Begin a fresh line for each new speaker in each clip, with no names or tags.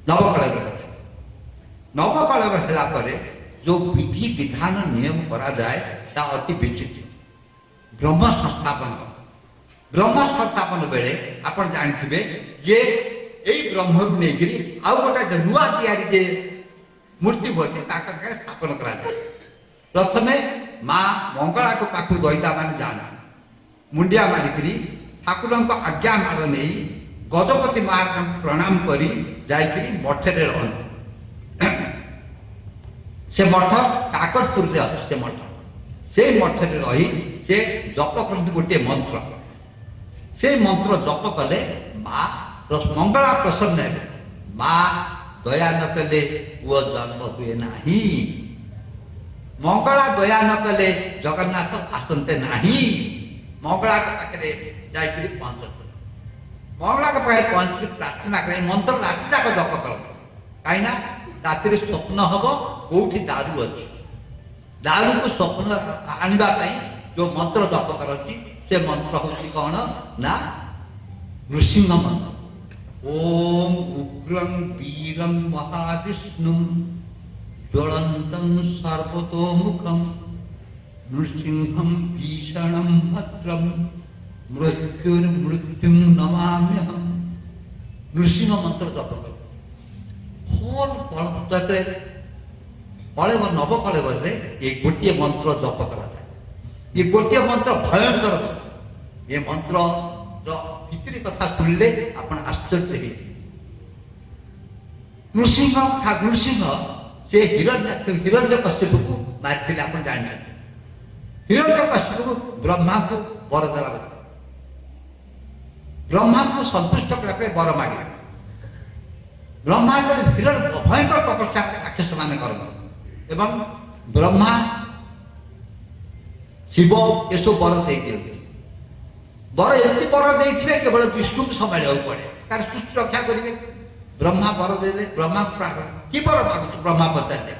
नवकलेवर नवकलेवर है जो विधि विधान नियम करा जाए ता अति विचित्र। ब्रह्म संस्थापन बेले आपण जानिथिबे जे एई ब्रह्म को नेगिरी आउ गोटे नुआ तैयारी जे मूर्ति बनी ताकर स्थापन करा जाए। प्रथमे माँ मंगला को पाखु दईता माने जाना मुंडिया मारिकरी ठाकुर आज्ञा माड़ नहीं गजपति महाराज प्रणाम करी जाइकरी मठरे रहन। से मठ काकटपुर रे अछि। से मठ से मठरे रही से जप करते गोटे मंत्र से मंत्र जप कले माँ मंगला प्रसन्न है। माँ दया न कले पुओ जन्म हुए नाही। मंगला दया न कले जगन्नाथ आसते नाही। मंगला के पाखे जाइकरी पहुंच मंगला के पाखे पहुंच प्रार्थना कर मंत्र राति जाक जप कर कहीं राति स्वप्न हम कौटी दारू अच्छी दारू को स्वप्न आने जो मंत्र जप करती से मंत्र हूँ कौन ना नृसिंह मंत्र। ओम उग्रं वीरं महाविष्णुं ज्वलन्तं सर्वतोमुखं नृसिंहं भीषणं भद्रं मृत्युर्मृत्युं नमाम्यहम्। नृसिंह मंत्र जप कर कलेवर नवकलेवर ये गोटे मंत्र जप करा ये गोटे मंत्र भयंकर ये मंत्र भीतरी कथा सुनले आपण आश्चर्य हे। नृसिंह से हिरण्यकश्यप को मारिथिले आपण जानि। हिरण्यकश्यप को ब्रह्मा को वर देला ब्रह्मा को संतुष्ट करने वर मागे। ब्रह्मा भयंकर तपस्या राक्षस मान करते एवं ब्रह्मा शिव ये सब वर दे दिए। वर एमती वर दे केवल विष्णु को संभाल पड़े तार सृष्टि रक्षा करेंगे। ब्रह्मा वर दे ब्रह्मा कि वर मागु ब्रह्मा पचारे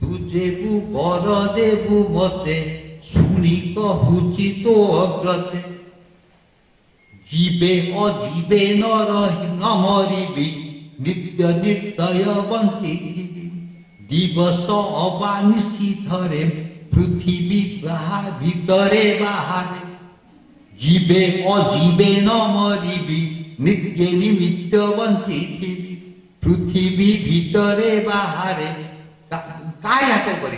तुझे वर देवु मते शुणी कहूची तो अग्रते जीवे अजीवे न मरिबी नित्य निर्दय बंची दिवस अबानिशी धरे पृथ्वी भितरे बाहरे जीवे अजीवे न मरिबी नित्य निमित्त बंची पृथ्वी भितरे बाहरे काय हाथ करी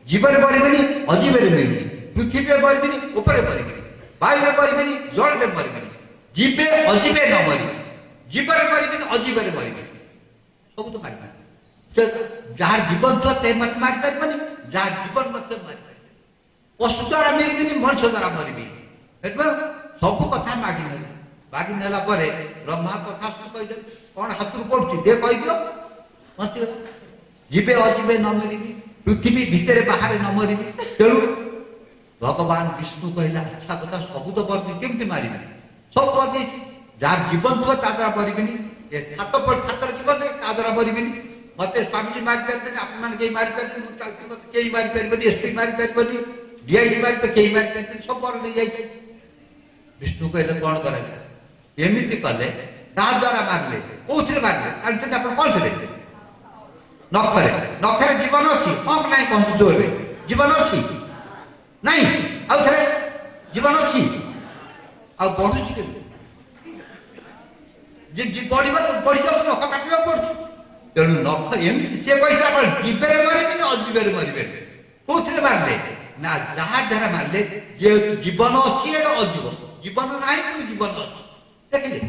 जीवन मरबेनि अजीवे मरबेनि पृथ्वी मरबेनि ऊपर मरबेनि वायु मरबेनि जल में मरबेनि जीवे अजीवे न मरिबे जीवन मरबेनि अजीवे मरबेनि सब तो मारि जार जीवन तो ते मत मारि परबेनि जार जीवन मत मारि पशु द्वारा मरबेनि मनुष्य द्वारा मरबे सब कथा मागी नेला परे ब्रह्मा कथा कह कौन हाथ पड़ुची दे कह दियो बचीगला जीवे अजीवे न मरिबी पृथ्वी भितर बाहर न मरिबी। तेणु भगवान विष्णु कहला अच्छा कथा सब तो बर्दी केमती मारिबे सब कर दे जार जीवन थो ता द्वारा मरिबेनि ए छात पर छात्र जीवन नहीं ता द्वारा मरिबेनि मते स्वामी मारि परबेनि आपन मान के मारि परबेनि मु चालती मते केई मारि परबेनि एसपी मारि परबेनि डीआईजी मारि पर केई मारि परबेनि सब कर ले जाई। विष्णु कहले कौन करे एमिति कले ता द्वारा मारले कोथरे मारले अंत अपन कोन थे नखरे नखरे जीवन अच्छी पंप नहीं कहते जोर जीवन अच्छी नहीं आउ थे जीवन अच्छी आ बढ़ुची जी बढ़ बढ़ी जाऊ नख काटा पड़ुଛି। तेणु नख एमती सी कही जीवे मरबे अजीवे मरबे कौन मारे ना जहाँ द्वारा मारे जे जीवन अच्छी अजीव जीवन ना जीवन अच्छी देखिले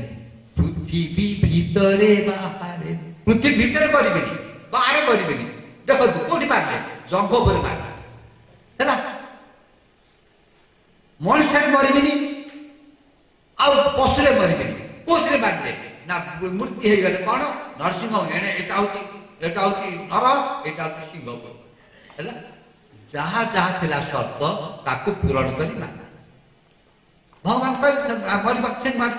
पृथ्वी भितरे बाहरे पृथ्वी भितर मरबेनि बाहर मरबेनि देखो कौटी मारे जंग पर मारे है मनुष्य मरबेनि आउ पशु मरबेनि कौन मारे ना मूर्ति हो गले कौन नरसिंह एटा हूँ नर एटा हूँ सिंह है जहाँ जहाँ थिला शर्त ताकू पूरण कर भगवान कह मार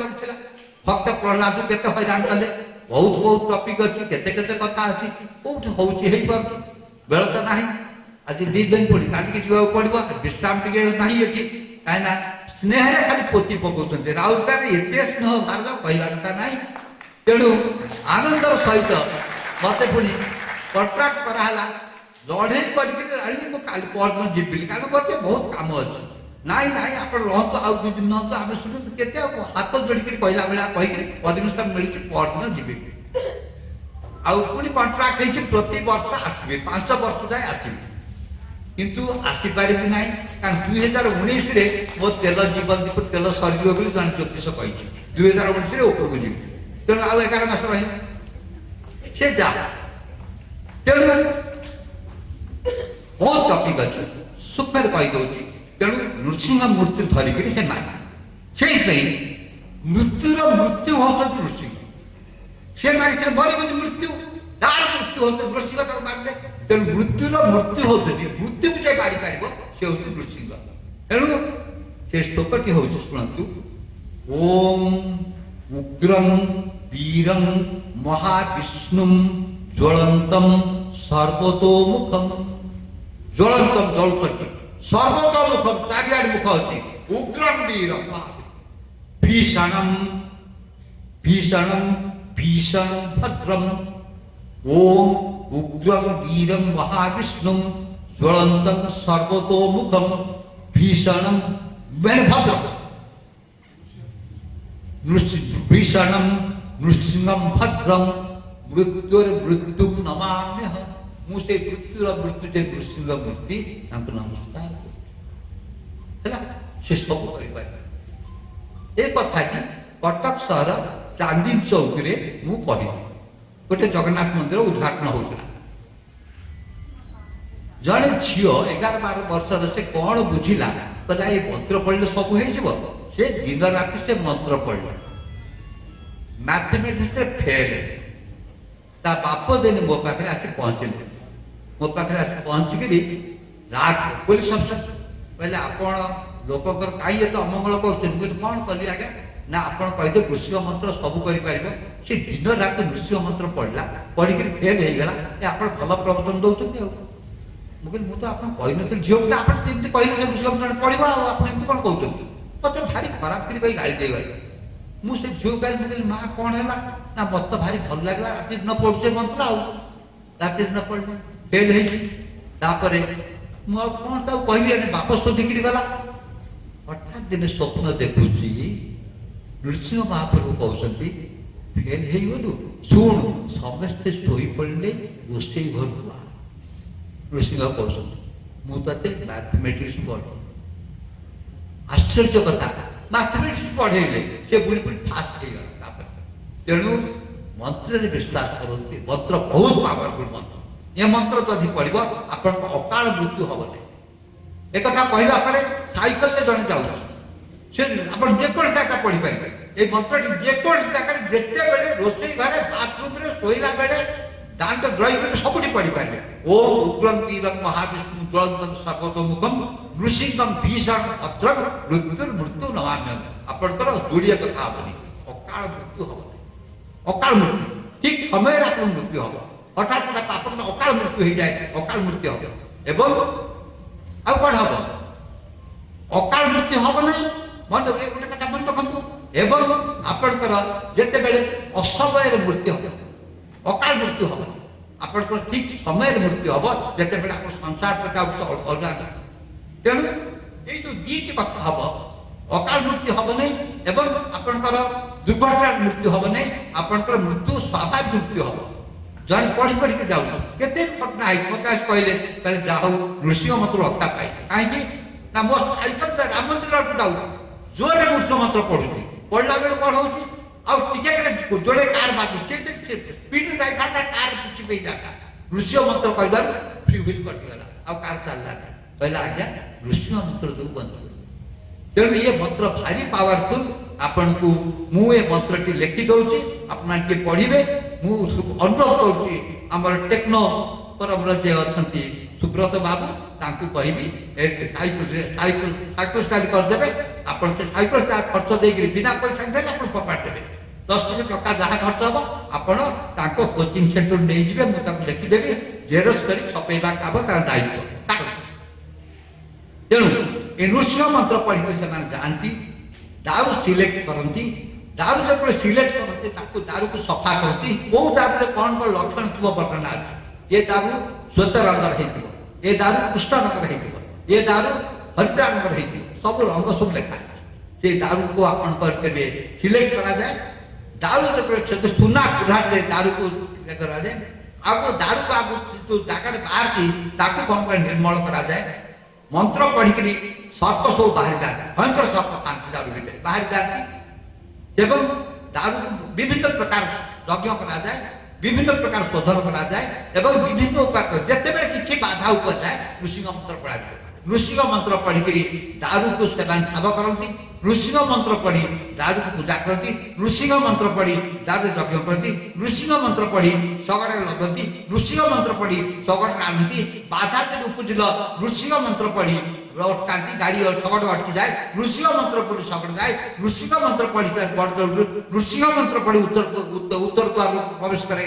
भक्त प्रहलाद केते हैरान कले बहुत बहुत टॉपिक अच्छी केते केते कथा अच्छी कौट होउची हेई पर बेल तो नाही आज 2 दिन पड़ी काली के जीवा पड़िबो विश्राम टिके नाही एठी कायना स्नेह रे खाली पोती पकोचंते राउत का एते स्नेह भारत कहला का नाही तेणु आनंदर सहित मत पुणी कन्ट्राक्ट कराला लड़े कर जीविली कारण गोटे बहुत काम अच्छे नाई नाई आप रहतु आउ 2 दिन रहतु आम शुणु के हाथ जोड़ी कहला भाया कहीकि परमिशन मिली परदिन जी आउ पुणी कंट्राक्ट प्रति वर्ष आसवे 5 वर्ष जाए आसवे किंतु आसीपारि ना कारण 2019 मो तेल जीवन तेल सर जड़े ज्योतिष कही 2019 उपरको जी तेणु आउ 11 मास रही से जा तेणु बहुत टपिक अच्छे सुपर कहीदे तेणु नृसिंह मूर्ति धरिकी से माने से मृत्युर मृत्यु होता नृसिंह से मारे मरबनी मृत्यु तार मृत्यु होते नृसिंह तक मारे तेणु मृत्युर मृत्यु होते मृत्यु को जे मारी पार से हूँ नृसिंह तेणु से श्लोकटी हूँ शुणु ओम उग्रं वीरं महाविष्णु ज्वलंतम सर्वतोमुखम ज्वलंतम जलुच सर्वतोमुखम चारिआड मुख अच्छी उग्रम वीरम भीषणम भीषणम भीषण भद्रम ओम उग्रम वीरम महाविष्णु ज्वलंतम सर्वतोमुखम भीषणम भद्रम भीषणम नृसिंहम भद्रम मृत्युर मृत्यु नमाम्यह मुझे मृत्युर मृत्यु जे नृसिंह मूर्ति नमस्कार है से सब कर कथाटी कटक सहर चांदी चौक रे मु कही गोटे जगन्नाथ मंदिर उद्घाटन होता जड़े झील 11-12 वर्ष से कौन बुझिला कहला ये मंत्र पढ़ले सब हो से दिन राति से मंत्र पढ़ला मैथमेटिक्स फेल ता बाप दिन मो पाखे आसी पहुँचले मो पाखे आसी पहुँचिकी राग पुलिस अफसर कहले आपण लोकंर कहीं एत अमंगल कर कौन कली आज्ञा ना आपड़ कहीदे नृसिंह मंत्र सब कर से दिन रात नृसिंह मंत्र पढ़ला पढ़ी फेल होगा आप भल प्रवचन दौरान मुझे मुझे आप कही झील को आप कहले से नृसिंह मंत्र पढ़ा आप कौन कहते मत भारी खराब कर गाली दे गए मुझे झील गाली मुझे माँ कौन है ना मत भारी भल लगे राति दिन पढ़ुचे मंत्र आति दिन पढ़ फेल होपर मुझे कौन तक कह बाप शोधिकी गला हठात दिन स्वप्न देखुची नृसिंह महाप्रभु कहते फेल हो शुण समस्ते शोई पड़े रोसे घर को आ नृसिंह कहते मुझे मैथमेटिक्स पढ़ आश्चर्य कथा मैथमेटिक्स पढ़ेले से बुढ़ी बुढ़ी फास्ट हो तेणु मंत्र विश्वास करते मंत्र बहुत पावरफुल मंत्र ये मंत्र जदि पढ़ आप अकाल मृत्यु हम नहीं एक कहवा पर साइकेल जड़े जाऊँ आप जेको जगह पढ़ी पारे ये मंत्रटी जेको जगह जिते बड़े रोसे घरे बाथरूम शोला बेले दांत ड्रॉइंग सबुठ पढ़ी पारे ओम उग्रम वीरम महाविष्णु ज्वलंतम सर्वतोमुखम नृसिंहम भीषण भद्रम मृत्यु मृत्यु नमाम्य आपंकर जोड़िया कथा हेनी अकाल मृत्यु हम अकाल मृत्यु ठीक समय आप मृत्यु हम हठात आप अकाल मृत्यु हो जाए अकाल मृत्यु हम एवं आउ कौन हम अकाल मृत्यु हम ना मन गोटे कथा मन रखु एवं आपणकर जिते बड़े असमय मृत्यु हम अकाल मृत्यु हम आपंकर ठीक समय मृत्यु हम जिते बड़े आप संसार प्रकार अलग तेणु ये जो दीट कथा हम अकाल मृत्यु हम नहीं एवं आपंकर दुर्घटना मृत्यु हम नहीं आपंकर मृत्यु स्वाभाविक मृत्यु हम जड़े पढ़ी पढ़ी के जाऊँ केते घटना है मत कहले जाऊ नृसिंह मंत्र रक्षा पाए कहीं ना मो साइकेल राम मंदिर को जाऊँ जोरे नृसिंह मंत्र पढ़ुची पढ़ला बेल कौन हो जोड़े कार बाजू स्पीड जाता कार पिछी पे जाता नृसिंह मंत्र कहला फ्री व्हील कटिगला आ कार चलला कहला आज्ञा नृसिंह मंत्र जो बंद तेणु ये मंत्र भारी पावरफुल आपण को मु ए मंत्रटी लिखि दउची आपना के पढ़िबे मु अनुरोध करूची हमर टेक्नो परम जे अछंती सुब्रत बाबू तांकु कहबी ए साइकिल स्टाइल कर देबे आपण से साइकिल खर्च देगी बिना पैसा देले आपण पपाट देबे 10,000 टका जहाँ खर्च हम आपण कोचिंग सेंटर नहीं जिबे मु तांको लिखि देबी जेरक्स करी छपेबा काम तार दायित्व तेणु ए नृसिंह मंत्र पढ़ी से जाती दाऊ सिलेक्ट करती दारू जो सिलेक्ट करते दारू को सफा करती कौ दारू कौन कौन लक्षण थी वर्णना अच्छे ये दारू श्वेत रंगर हो ये दारू कृष्ण रंगर हो ये दारू हरिद्रा रंगर हो सब रंग सब लेखा से दारू को आपण सिलेक्ट करा जाए दारू जो सुना कुराटे दारू को करा जाए आपको दारू को आप जो जगह बाहर थी कौन कर निर्मल करा जाए मंत्र पढ़ी सर्प सब बाहर जाते भयंकर सर्प था दारू भितर बाहर जाती एवं दारू विभिन्न प्रकार यज्ञ करा जाए विभिन्न प्रकार शोधन करा जाए एवं विभिन्न उपाय जिते किसी बाधा उपजाए ऋषि मंत्र पढ़ा ऋषि मंत्र पढ़ी दारू को सेवन ठाव करती ऋषि मंत्र पढ़ी दारू को पूजा करती ऋषि मंत्र पढ़ी दारू यज्ञ करती ऋषि मंत्र पढ़ी शगड़े लगती ऋषि मंत्र पढ़ी शगड़ आनती बाधा जब उपजिल ऋषि मंत्र पढ़ी अटकाती गाड़ी शगड़ अटकी जाए ऋषि मंत्र पढ़ी शगड़ जाए ऋषि मंत्र पढ़ी ऋषि मंत्र पढ़ी उत्तर द्वार प्रवेश करे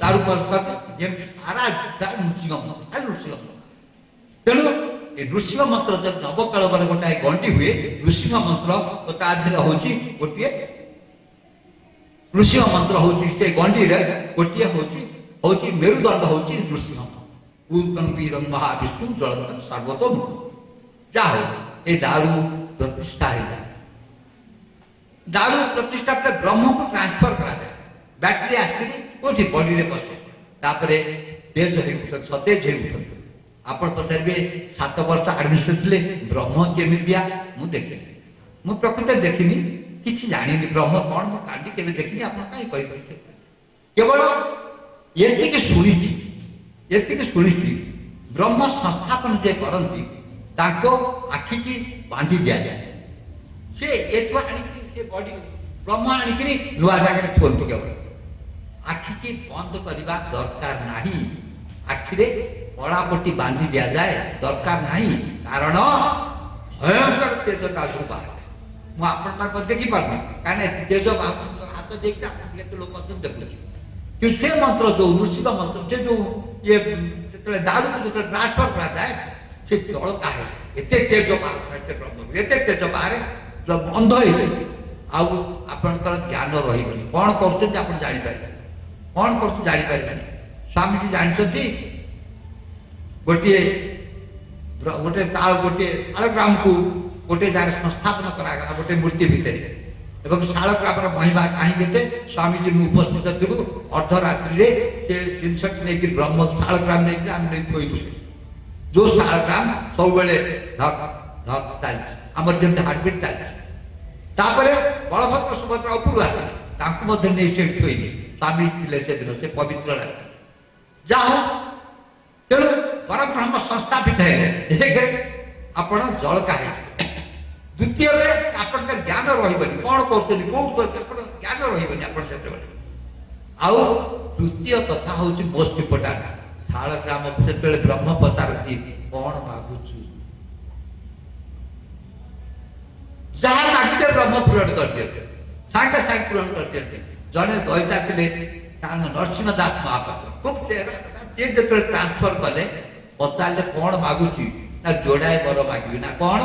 दारू प्रवेश करते जमी सारा ऋषि मंत्र तेणु ऋषि मंत्र जब नवकाल बार गोटाए गंडी हुए ऋषि मंत्र हूँ गोटे ऋषि मंत्र हूँ से गंडी गोटे हूँ मेरुदंड हूँ ऋषि मंत्र महाविष्णु जल सर्वतोम जा हो ये दारू प्रतिष्ठा है दारू प्रतिष्ठा पर ब्रह्म को ट्रांसफर करा जाए बैटरी आसिक बॉडी में बसे तापर तेज हो सतेज हो आप पचारे 7 वर्ष आडमिशन थे ब्रह्म केमिया मुझे देखी मु प्रकृत देखनी किसी जानी ब्रह्म कौन मुझे काली के देखनी आप कहीं केवल ये शुणी ब्रह्म संस्थापन जे करती आखि की बांधी दि जाए सी एठू आनी बॉडी ब्रह्म आणिक नुआ जगह थोड़ी केवल आखि की बंद करने दरकार नहीं आखिरे कड़ापट्टी बांधी दि जाए दरकार नहीं कारण भयंकर तेज सब बाहर मुझे देखिपार कहीं तेज हाथ देखते लोग देखुचे कि से मंत्र जो ऋषि मंत्र से जो ये दारू को जो ट्रांसफर करा जाए से जल का है एत तेज बाहर एत तेज बाहर बंध होकर ज्ञान रही कौन कर जापर कौन कर जापर स्वामीजी जानते गोटे गोटे गोटे शालग्राम को गोटे जगह संस्थापन करागला गोटे मूर्ति भितर एवं शालग्राम महिमा कहीं स्वामीजी उपस्थित थी अर्धरात्रि से जिनस नहीं ब्रह्म शालग्राम नहीं आम कोईलु जो शालग्राम सब धक धक चलती आमर जमी हार्टबिट चलती बलभद्र सुभद्रा उपरू आसिले से थोली स्वामी थे से दिन से पवित्र रात जाओ तेणु परब्रह्म संस्थापित है आप जल का द्वितीय आप ज्ञान रही कौन कर ज्ञान रही आउ तृतीय कथा हूँ मोस्ट इम्पोर्टाट शालग्राम से ब्रह्म पचारती कौन मागुचु जहाँ मागिले ब्रह्म पूरण कर दिए सागे सागे पूरण कर दिए जड़े दईता थे नरसिंह दास महापात्र खूब ये जो ट्रांसफर कले पचारे कौन मागुची ना जोड़ाए बर मागि ना कौन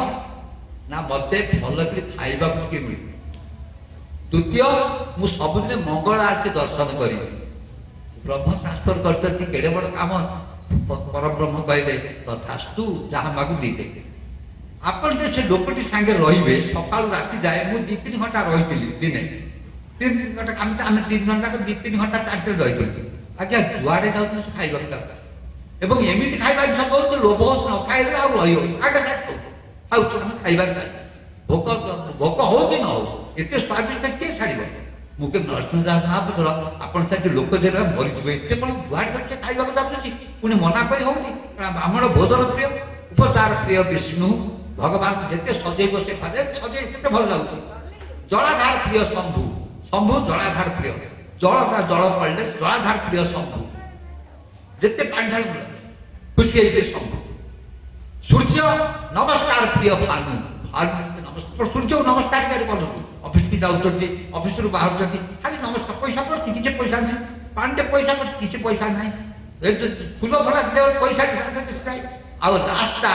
ना मत भल खाइबा मिले द्वितीय मु सबुदिन मंगल आरती दर्शन करी ब्रह्म ट्रांसफर करते केड़े बड़ काम पर ब्रह्म कहले तथास्तु जहाँ मागु दे आपन से लोकटी सांगे रे सका राति जाए मुझे 2-3 घंटा रही दिने 3 घंटा आम 3 घंटा 2-3 घंटा 4 रही आज्ञा जुआड़े जाऊँ से खाइबा एवं एमती खाइबा इच्छा करूँ लोभ न खाइले आगे खाऊ आम खाइबार भोक भोक हो कि न हो एत स्वादिष्ट किए छाड़ मुझे नरसिंह दास महापुत्र आप लोक जे मरीज एत कौन जुआड़े से खाइबा जाऊँगी पुणी मना कर ब्राह्मण भोजन प्रिय उपचार प्रिय विष्णु भगवान जिते सजेब से खाते सजे के भल लगुच जलाधार प्रिय शंभु शंभु जलाधार प्रिय जल जल पड़े जलाधार प्रिय शंभु जिते पांढा खुशी है शंभु सूर्य नमस्कार प्रिय भानु भानु नमस्कार सूर्य नमस्कार कर ऑफिस की जाऊँ ऑफिस रू बाहर खाली नमस्कार पैसा पड़ती किसी पैसा नहीं पांडे पैसा पड़ती किसी पैसा नहीं फूल फला पैसा किसी आउ लास्टा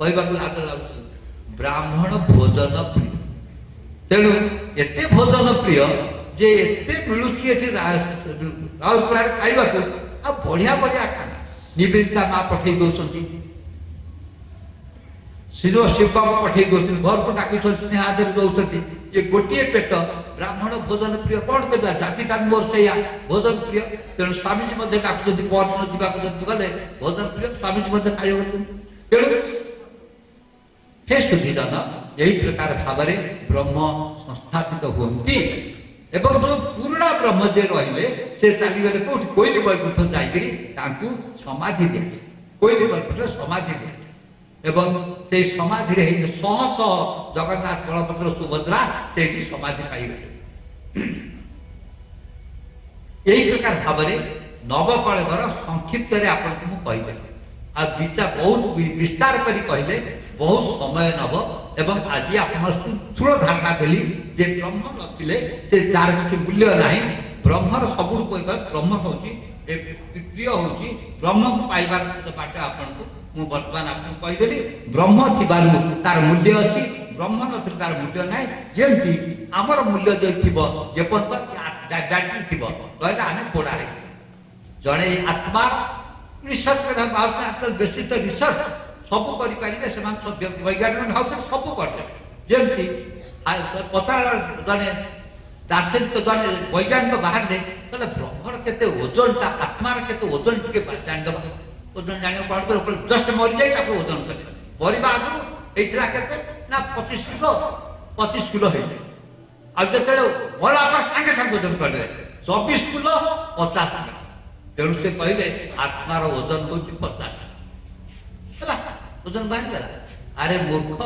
कहवाक लाज लगुच ब्राह्मण भोजन प्रिय तेणु एते भोजन प्रिय जे एते मिलुची एठी राउरकेलारे खाइबाकू आ बढ़िया बढ़िया खाना निवेदिता माँ पठे दौरान शिव शिवबाबू पठे दौरान घर को डाक स्नेहादर दौरान ये गोटे पेट ब्राह्मण भोजन प्रिय कौन कर जातिटा मोर से भोजन प्रिय तेणु स्वामीजी डाक परदिन जावाक गले भोजन प्रिय स्वामीजी खाइबा तेणु हे सुधीजन यही प्रकार भाव ब्रह्म संस्थापित हुए एवं जो पुराणा ब्रह्म जे रहिले से चलीगले कौट कोईली वैकुंठ जाकि समाधि दिए कोईली वैकुंठ समाधि दिए एवं से समाधि शह शह जगन्नाथ बलभद्र सुभद्रा से समाधि पाइगले यही प्रकार भाव नवकलेवर संक्षिप्त आपको मुझे आ विचार बहुत विस्तार करी कहले बहुत समय नब एवं आज आप स्थूल धारणा देली जे ब्रह्म नथिले से तार किसी मूल्य नहीं ब्रह्मर सब ब्रह्म हूँ प्रिय हूँ ब्रह्म को पाइबार बाट आपको मुझे बर्तमान आपको कहीदेली ब्रह्म थी तार मूल्य अच्छी ब्रह्म नथिले तार मूल्य ना जमती आमर मूल्य जो थी बैटरी थी कहले आम पोड़ा जड़े आत्मा रिसर्च बेसी तो रिसर्च सब करें वैज्ञानिक भाव सब करमती पचार जड़े दार्शनिक जड़े वैज्ञानिक बाहर कहले ब्रह्मर के ओजन आत्मार के ओजन टे जानदे ओजन जान कौन जस्ट मरी जाए ओजन कर मरवा आगुरी होता ना 25 किलो जो मरा सागे सागे ओजन कर 24 किलो 50 किलो तेणु से कहले आत्मार ओजन हूँ 50 ओजन बाहर गला अरे मूर्ख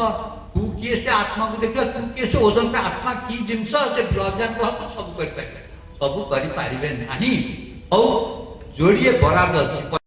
तू किए से आत्मा को देख तू किए से ओजन का आत्मा की जिनस ब्लजान सब कर सब जोड़िए बराबर अच्छी